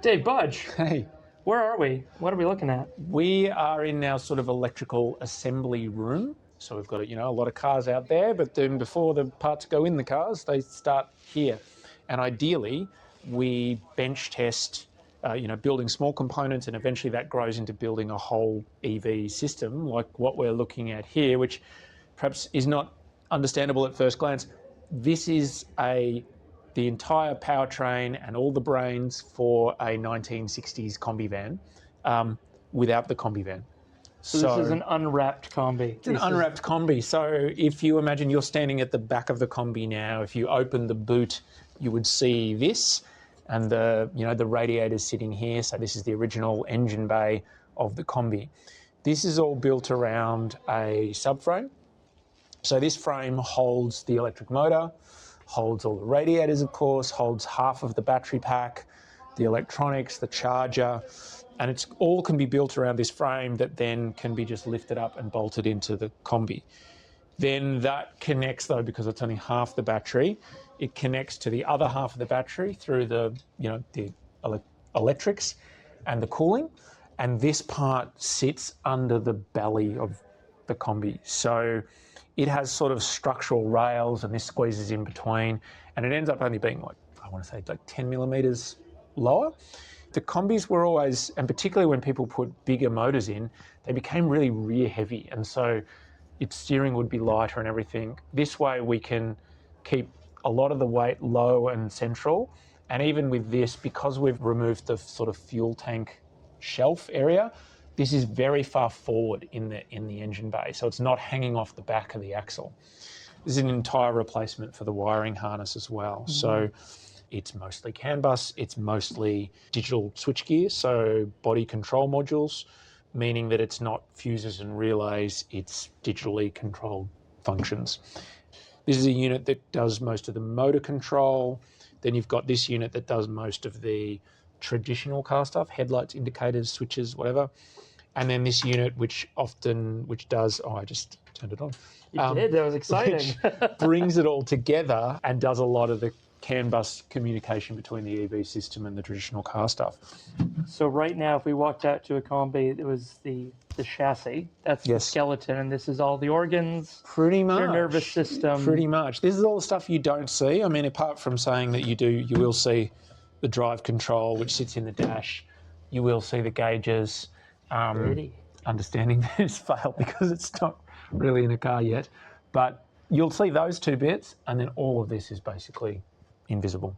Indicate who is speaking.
Speaker 1: Dave, Budge,
Speaker 2: Hey,
Speaker 1: where are we? What are we looking at?
Speaker 2: we are in our sort of electrical assembly room. So we've got, a lot of cars out there, but then before the parts go in the cars, they start here. And ideally, we bench test, building small components, and eventually that grows into building a whole EV system like what we're looking at here, which perhaps is not understandable at first glance. This is the entire powertrain and all the brains for a 1960s Kombi van without the Kombi van.
Speaker 1: So this is an unwrapped Kombi.
Speaker 2: It's an unwrapped Kombi. So if you imagine you're standing at the back of the Kombi now, if you open the boot, you would see this, and the radiator's sitting here. So this is the original engine bay of the Kombi. This is all built around a subframe. So this frame holds the electric motor, holds all the radiators, of course, holds half of the battery pack, the electronics, the charger, and it's all can be built around this frame that then can be just lifted up and bolted into the Kombi. Then that connects, though, because it's only half the battery, it connects to the other half of the battery through the electrics and the cooling, and this part sits under the belly of the Kombi. So it has sort of structural rails, and this squeezes in between, and it ends up only being like 10 millimeters lower. The Kombis were always, and particularly when people put bigger motors in, they became really rear heavy, and so its steering would be lighter and everything. This way we can keep a lot of the weight low and central, and even with this, because we've removed the sort of fuel tank shelf area, this is very far forward in the engine bay, so it's not hanging off the back of the axle. This is an entire replacement for the wiring harness as well. Mm-hmm. So it's mostly CAN bus, it's mostly digital switchgear, so body control modules, meaning that it's not fuses and relays, it's digitally controlled functions. This is a unit that does most of the motor control. Then you've got this unit that does most of the traditional car stuff, headlights, indicators, switches, whatever. And then this unit, which does, I just turned it on.
Speaker 1: You did, that was exciting.
Speaker 2: Which brings it all together and does a lot of the CAN bus communication between the EV system and the traditional car stuff.
Speaker 1: So right now, if we walked out to a Kombi, it was the chassis, that's the skeleton, and this is all the organs,
Speaker 2: pretty much,
Speaker 1: your nervous system.
Speaker 2: Pretty much. This is all the stuff you don't see. I mean, apart from saying that you will see the drive control, which sits in the dash. You will see the gauges. Understanding that it's failed because it's not really in a car yet. But you'll see those two bits, and then all of this is basically invisible.